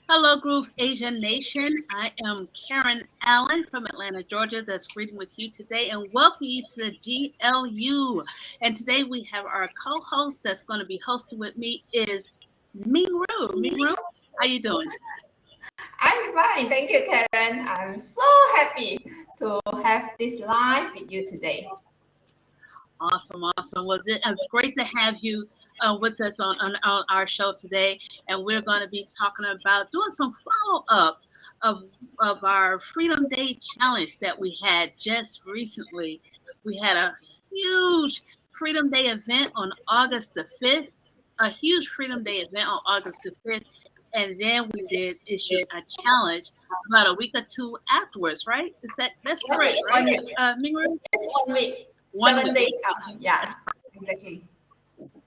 Hello, Groove Asian Nation. I am Karen Allen from Atlanta, Georgia, that's greeting with you today and welcome you to the GLU. And today we have our co-host that's going to be hosting with me is Ming Ru. Ming Ru, how you doing? I'm fine. Thank you, Karen. I'm so happy to have this live with you today. Awesome. Well, it's great to have you with us on our show today. And we're going to be talking about doing some follow-up of our Freedom Day challenge that we had just recently. We had a huge Freedom Day event on August the 5th, a huge Freedom Day event on August the 5th. And then we did issue a challenge about a week or two afterwards, right? That's correct, right? Mingru? It's 1 week. 1 7 week. days out. Yeah, exactly.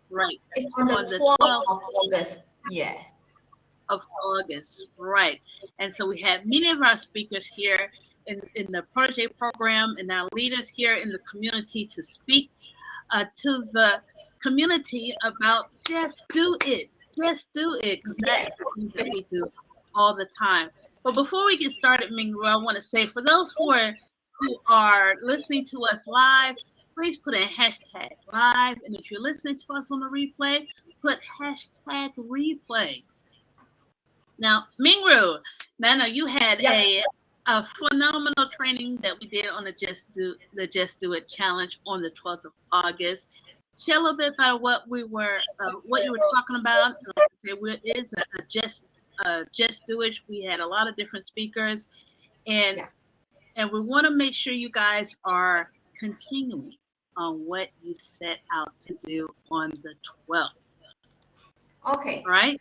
Right. It's on the 12th of August. Yes. Of August, right. And so we had many of our speakers here in the Protege program and our leaders here in the community to speak to the community about just do it. Just do it, because that's the thing that we do all the time. But before we get started, Mingru, I want to say for those who are listening to us live, please put in hashtag live. And if you're listening to us on the replay, put hashtag replay. Now, Mingru, I know you had a phenomenal training that we did on the Just Do It challenge on the 12th of August. Share a little bit about what you were talking about. Like I said, it is a Just Do It. We had a lot of different speakers, and we want to make sure you guys are continuing on what you set out to do on the 12th. Okay. Right?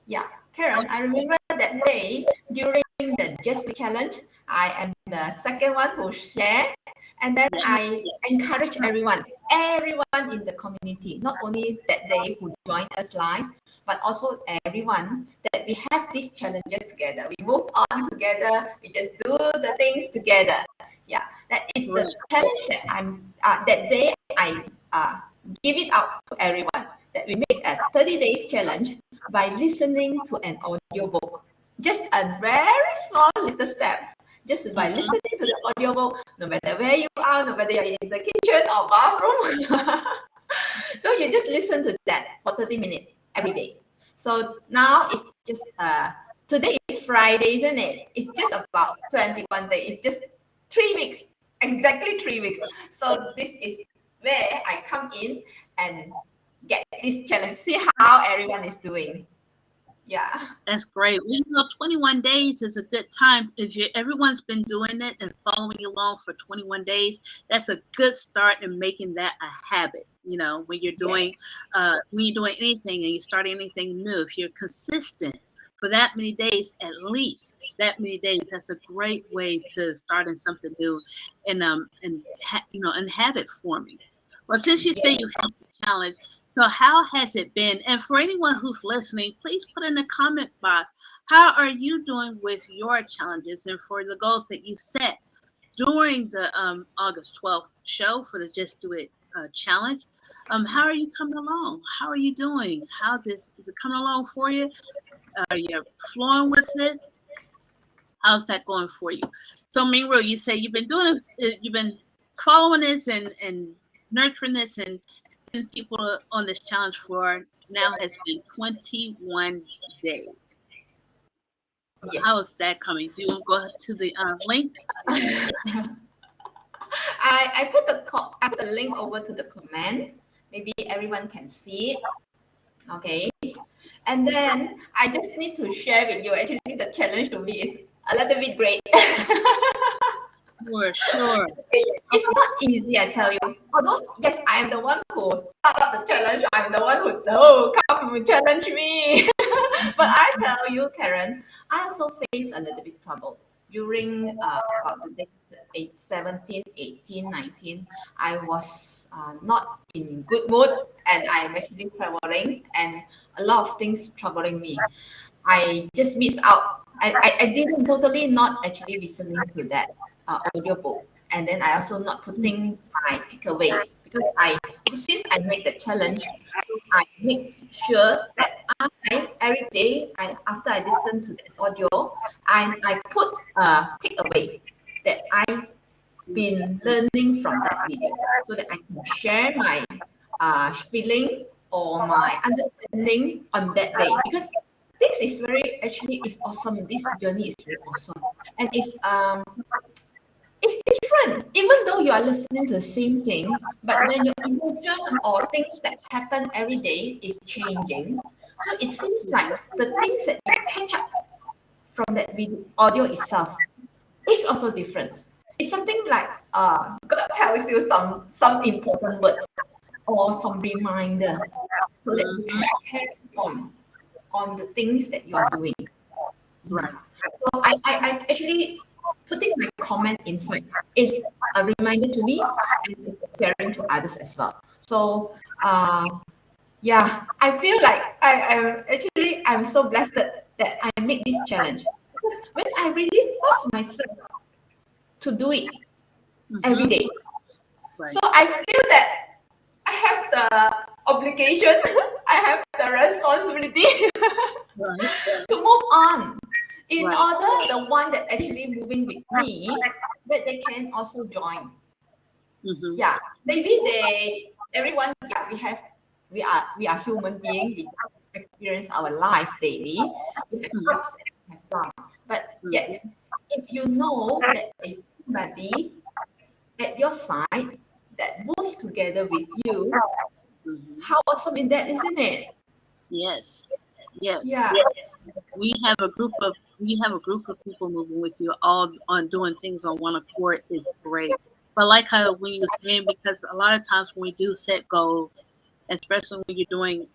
Yeah. Karen, I remember that day during the Just Do It challenge, I am the second one who shared. And then I encourage everyone in the community, not only that day who joined us live, but also everyone that we have these challenges together. We move on together. We just do the things together. Yeah, that is the challenge that that day I give it out to everyone, that we make a 30 days challenge by listening to an audiobook. Just a very small little steps. Just by listening to the audiobook, no matter where you are, no matter you're in the kitchen or bathroom. So you just listen to that for 30 minutes every day. So now it's just, today is Friday, isn't it? It's just about 21 days. It's just 3 weeks, exactly 3 weeks. So this is where I come in and get this challenge, see how everyone is doing. Yeah, that's great. Well, 21 days is a good time. If everyone's been doing it and following along for 21 days, that's a good start in making that a habit. When you're doing anything and you're starting anything new, if you're consistent for that many days, at least that many days, that's a great way to start in something new and habit forming. Well, since you say you have the challenge, so how has it been? And for anyone who's listening, please put in the comment box, how are you doing with your challenges and for the goals that you set during the August 12th show for the Just Do It challenge? How are you coming along? How are you doing? Is it coming along for you? Are you flowing with it? How's that going for you? So, Mingru, you say you've been following this and nurturing this and people on this challenge for now has been 21 days. Yes. How is that coming? Do you want to go to the link? I put the link over to the comment. Maybe everyone can see it. Okay. And then I just need to share with you. Actually, the challenge to me is a little bit great. Sure. It's not easy, I tell you. Although, yes, I am the one who started the challenge. I'm the one who, come and challenge me. But I tell you, Karen, I also face a little bit trouble. During about the days 17, 18, 19, I was not in good mood, and I'm actually traveling, and a lot of things troubling me. I just missed out. I didn't totally not actually listening to that audiobook, and then I also not putting my takeaway, because since I made the challenge, I make sure that every day, after I listen to that audio, I put a takeaway that I've been learning from that video, so that I can share my feeling or my understanding on that day. Because this is very, actually, it's awesome. This journey is very awesome, and it's different. Even though you are listening to the same thing, but when your emotion or things that happen every day is changing, so it seems like the things that you catch up from that video audio itself is also different. It's something like God tells you some important words or some reminder, so that you can carry on the things that you are doing. Right. So I actually putting my comment inside is a reminder to me, and it's sharing to others as well. So yeah, I feel like I'm so blessed that I made this challenge, because when I really force myself to do it every day, Right. so I feel that I have the obligation, I have the responsibility Right. to move on, in Right. order the one that actually moving with me, that they can also join. Yeah, maybe everyone, yeah, we are human being. We experience our life daily. We have ups and we have downs, but yet, if you know that there is somebody at your side that moves together with you, how awesome is that, isn't it? Yes. Yes. Yeah. We have a group of people moving with you, all on doing things on one accord is great. But like how when you were saying, because a lot of times when we do set goals, especially when you're doing,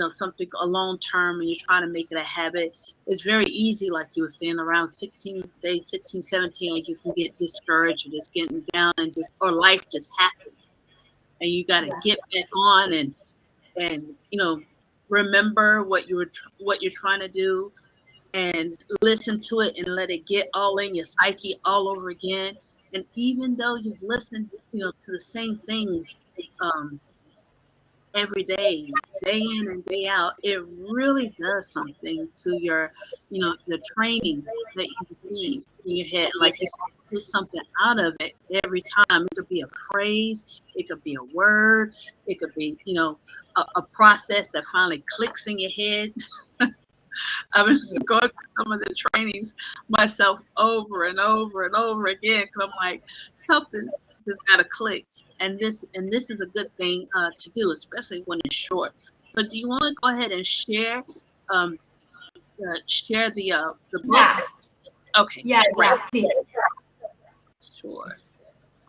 something a long term and you're trying to make it a habit, it's very easy, like you were saying, around 16 days, 16, 17, you can get discouraged or just getting down and or life just happens. And you got to get back on and remember what you're trying to do, and listen to it and let it get all in your psyche all over again. And even though you've listened, to the same things um, every day in and day out, it really does something to the training that you receive in your head. Like you said, get something out of it every time. It could be a phrase, it could be a word, it could be, a process that finally clicks in your head. I've been going through some of the trainings myself over and over and over again, because I'm like, something just got to click. And this is a good thing to do, especially when it's short. So, do you want to go ahead and um, share the book? Yeah. Okay, Yeah, great, yeah, please. sure.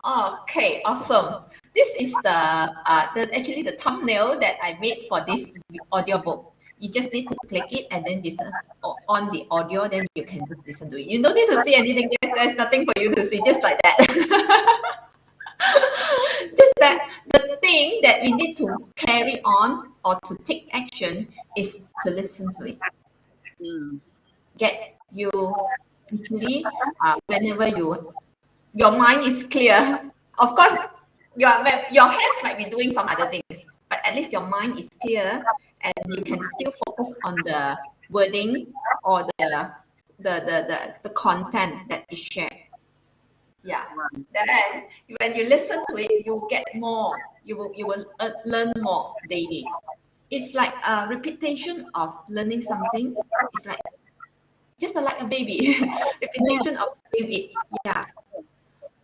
Okay, awesome. This is actually the thumbnail that I made for this audiobook. You just need to click it, and then you just on the audio, then you can just listen to it. You don't need to see anything. There's nothing for you to see, just like that. Just that the thing that we need to carry on or to take action is to listen to it. Mm, Get you actually, whenever your mind is clear. Of course, your hands might be doing some other things, but at least your mind is clear, and you can still focus on the wording or the content that is shared. Yeah. Then when you listen to it, you get more. You will learn more daily. It's like a repetition of learning something. It's like just like a baby, repetition of doing it. Yeah.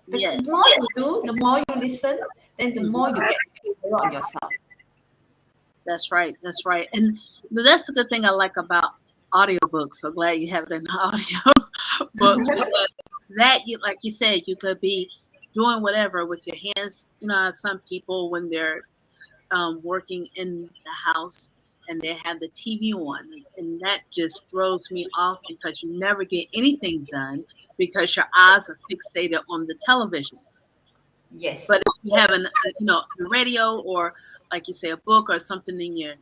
But the yes. more you do, the more you listen, then the more you get clearer on yourself. That's right. That's right. And that's the good thing I like about audiobooks. So glad you have it in audio books, because that, like you said, you could be doing whatever with your hands. Some people, when they're working in the house and they have the TV on, and that just throws me off, because you never get anything done because your eyes are fixated on the television. Yes. But if you have a radio, or like you say, a book or something in your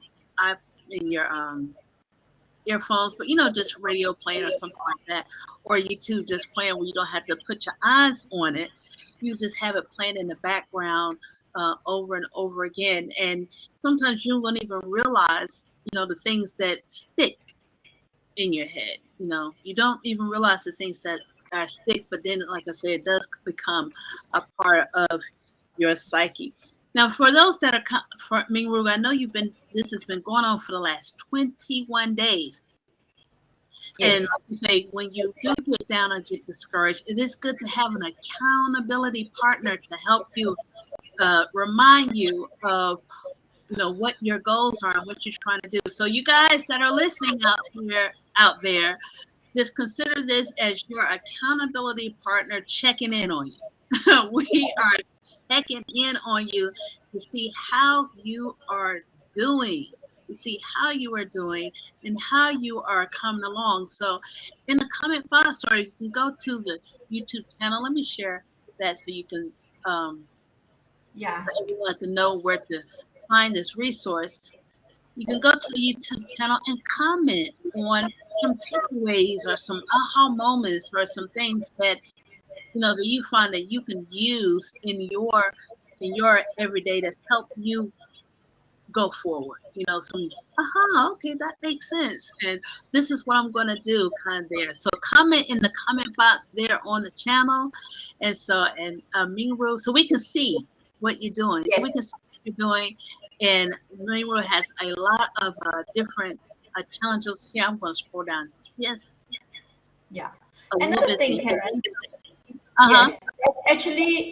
earphones, but just radio playing or something like that, or YouTube just playing, where you don't have to put your eyes on it. You just have it playing in the background over and over again, and sometimes you won't even realize the things that stick in your head. You don't even realize the things that are stick, but then, like I said, it does become a part of your psyche. Now, for those that are for Mingru, I know this has been going on for the last 21 days. Yes. And like you say, when you do get down and get discouraged, it is good to have an accountability partner to help you, remind you of what your goals are and what you're trying to do. So you guys that are listening out there, just consider this as your accountability partner checking in on you. We are checking in on you to see how you are doing, to see how you are doing and how you are coming along. So in the comment box, or you can go to the YouTube channel. Let me share that so you can, Yeah. for everyone to know where to find this resource. You can go to the YouTube channel and comment on some takeaways or some aha moments or some things that that you find that you can use in your everyday that's helped you go forward. Some okay, that makes sense. And this is what I'm gonna do kind of there. So comment in the comment box there on the channel. And so Mingru, so we can see what you're doing. So Yes. we can see what you're doing. And Mingru has a lot of different challenges here. I'm gonna scroll down. Yes. Yeah. A little Another bit. thing, Karen. Uh-huh. Yes,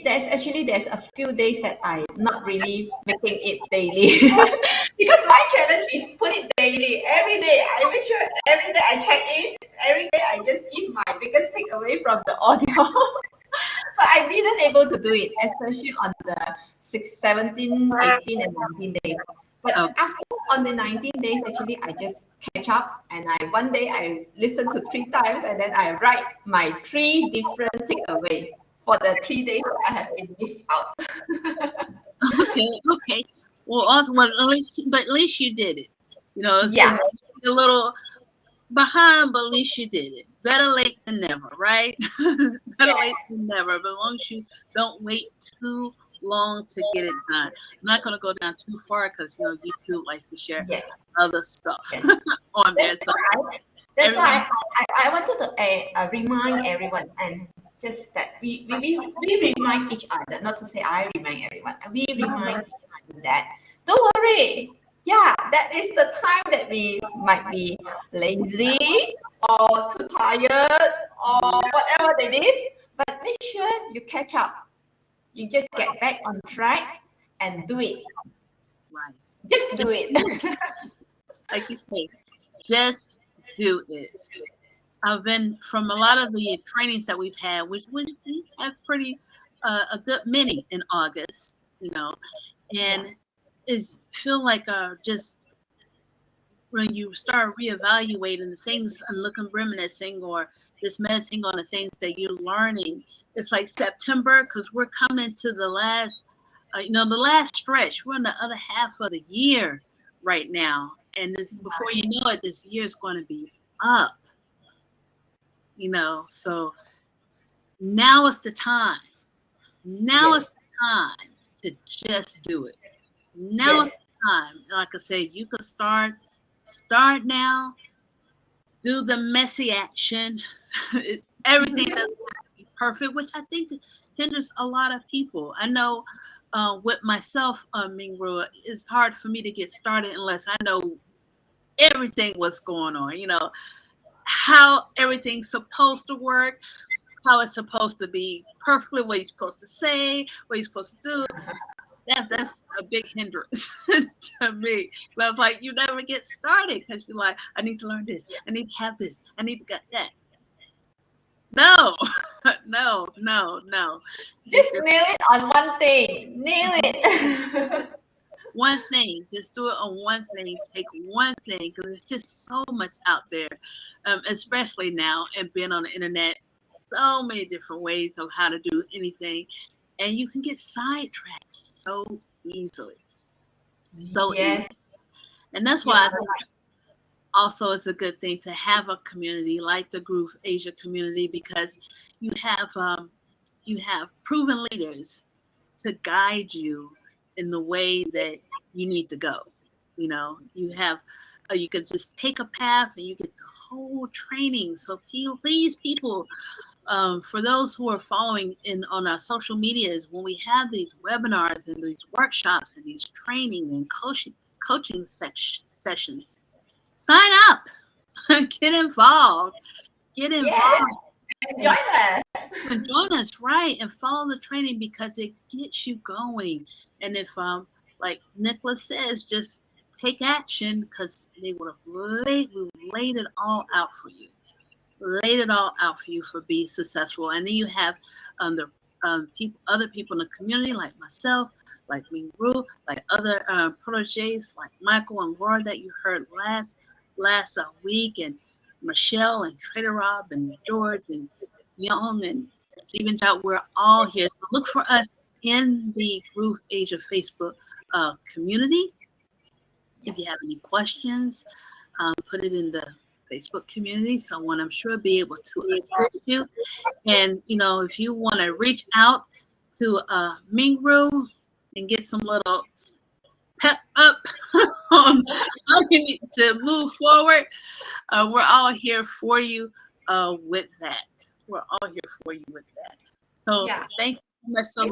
there's a few days that I'm not really making it daily because my challenge is put it daily. Every day I make sure every day I check in. Every day I just give my biggest takeaway from the audio. But I didn't able to do it, especially on the 6, 17, 18, and 19 days. But Okay. after on the 19 days, actually, I just catch up and one day I listen to 3 times and then I write my 3 different takeaway for the 3 days that I have been missed out. Okay. Well, also, well, at least you did it. Yeah. It's a little behind, but at least you did it. Better late than never, right? Better late than never. But as long as you don't wait too long to get it done. I'm not going to go down too far because YouTube likes to share Yes. other stuff Yes. on there. So That's why I wanted to remind everyone and just that we remind each other, not to say I remind everyone, we remind each other that don't worry. Yeah, that is the time that we might be lazy or too tired or whatever it is, but make sure you catch up. You just get back on track and do it. right. Just do it. Like you say, just do it. I've been from a lot of the trainings that we've had, which we have pretty a good many in August, and is feel like just when you start reevaluating the things and looking, reminiscing, or just meditating on the things that you're learning. It's like September because we're coming to the last, the last stretch. We're in the other half of the year right now, and before you know it, this year is going to be up. So now is the time. Now is the time to just do it. Now is the time. Like I said, you can start now. Do the messy action. Everything doesn't have to be perfect, which I think hinders a lot of people. I know with myself, Mingru, it's hard for me to get started unless I know everything what's going on. How everything's supposed to work, how it's supposed to be perfectly, what you're supposed to say, what you're supposed to do. That's a big hindrance to me. But I was like, you never get started because you're like, I need to learn this, I need to have this, I need to get that. No, no. Just nail it on one thing. Nail it. One thing, just do it on one thing. Take one thing because it's just so much out there, especially now and being on the internet. So many different ways of how to do anything, and you can get sidetracked so easily. So Yes. easy. And that's why I think also it's a good thing to have a community like the Groove Asia community because you have proven leaders to guide you in the way that you need to go. You know, you could just take a path and you get the whole training. So please, people, for those who are following in on our social medias, when we have these webinars and these workshops and these training and coaching sessions, sign up, get involved, get Yeah, involved. join us. And join us, right, and follow the training because it gets you going. And if like Nicholas says, just take action because they would have laid it all out for you. Laid it all out for you for being successful. And then you have the other people in the community like myself, like Mingru, like other proteges like Michael and Laura that you heard last week, and Michelle and Trader Rob and George and Young and Stephen Job. We're all here. So look for us in the Groove Asia Facebook community. If you have any questions, put it in the Facebook community. Someone I'm sure will be able to assist you. And you know, if you want to reach out to Mingru and get some little pep up on how you need to move forward, we're all here for you with that. We're all here for you with that. So thank you so much. So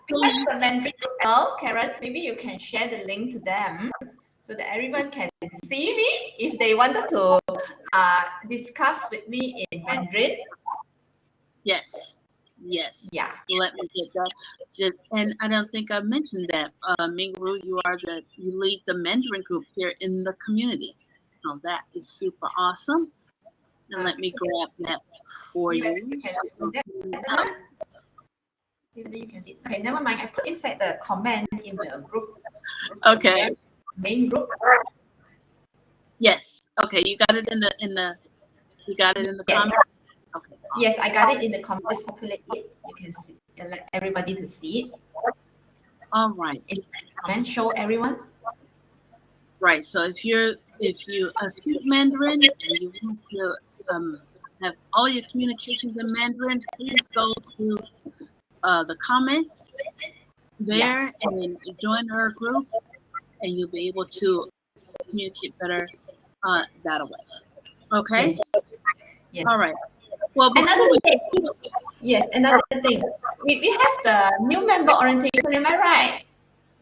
because the Mandarin girl, Karen, maybe you can share the link to them so that everyone can see me if they wanted to discuss with me in Mandarin. Yes. Yeah. Let me get that. And I don't think I mentioned that. Mingru, you lead the Mandarin group here in the community. So that is super awesome. And let me grab that for you. You can see. Okay, never mind. I put inside the comment in the group. Okay. Main group. Yes. Okay, you got it in the comment. Okay. Awesome. Yes, I got it in the comment. Just populate it. You can see and let everybody to see it. All right. And show everyone. Right. So if you speak Mandarin and you want to have all your communications in Mandarin, please go to the comment there and join our group, and you'll be able to communicate better that way. Okay. Yes. All right. Well, another thing. We have the new member orientation. Am I right?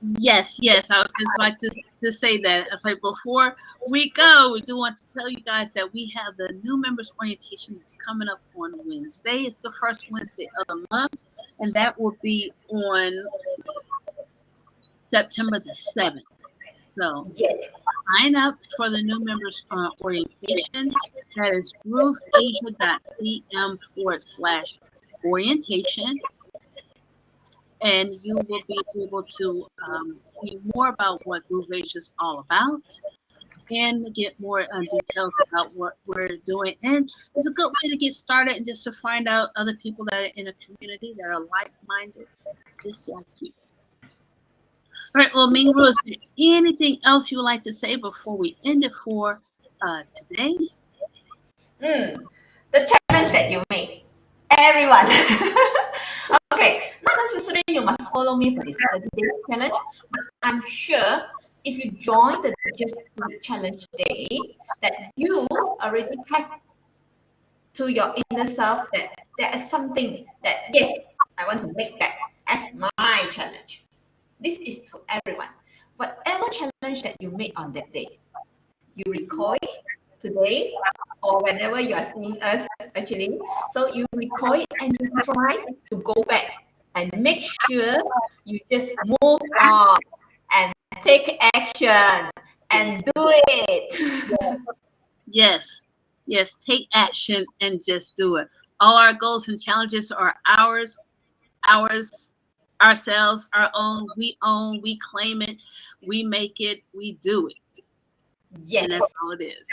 Yes. I would just like to say that. It's like before we go, we do want to tell you guys that we have the new members orientation that's coming up on Wednesday. It's the first Wednesday of the month, and that will be on September the 7th. So sign up for the new members orientation. That is grooveasia.cm/orientation. And you will be able to see more about what Groove Asia is all about and get more details about what we're doing. And it's a good way to get started and just to find out other people that are in a community that are like-minded, just like you. All right, well, Mingru, is there anything else you would like to say before we end it for today? The challenge that you made, everyone. Okay, not necessarily you must follow me for this 30-day challenge, but I'm sure if you join the Just Do It challenge day, that you already have to your inner self that there is something that, yes, I want to make that as my challenge. This is to everyone. Whatever challenge that you made on that day, you recall it today or whenever you are seeing us actually. So you recall it and you try to go back and make sure you just move on and take action and do it. Yes, take action and just do it. All our goals and challenges are ours, ourselves, our own. We claim it, we make it, we do it. Yes. And that's all it is.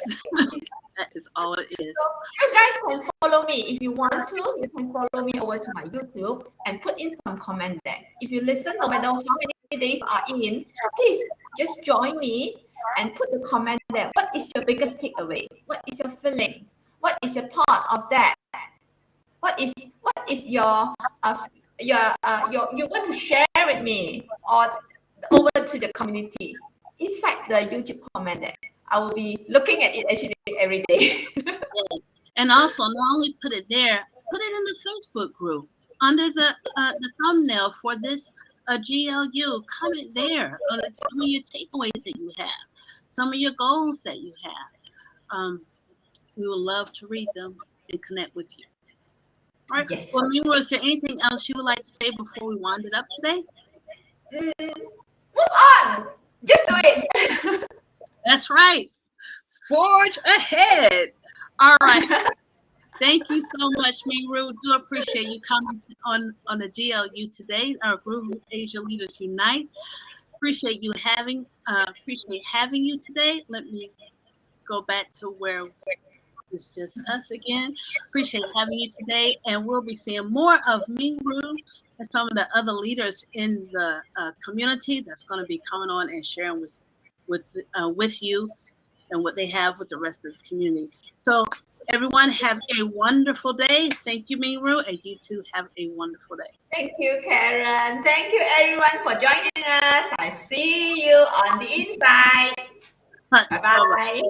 That is all it is. So you guys can follow me. If you want to, you can follow me over to my YouTube and put in some comment there. If you listen, no matter how many days are in, please just join me and put the comment there. What is your biggest takeaway? What is your feeling? What is your thought of that? What is your you want to share with me or over to the community? inside the YouTube comment there. I will be looking at it actually every day. Yes. And also, not only put it there, put it in the Facebook group under the thumbnail for this GLU. Comment there on some of your takeaways that you have, some of your goals that you have. We would love to read them and connect with you. All right. Yes. Well, Mima, is there anything else you would like to say before we wind it up today? Move on. Just do it. That's right. Forge ahead. All right. Thank you so much, Mingru. Do appreciate you coming on the GLU today, our group Asia Leaders Unite. Appreciate having you today. Let me go back to where it's just us again. Appreciate having you today, and we'll be seeing more of Mingru and some of the other leaders in the community that's going to be coming on and sharing with you and what they have with the rest of the community. So everyone have a wonderful day. Thank you, Mingru, and you too have a wonderful day. Thank you, Karen. Thank you, everyone, for joining us. I see you on the inside. Bye-bye.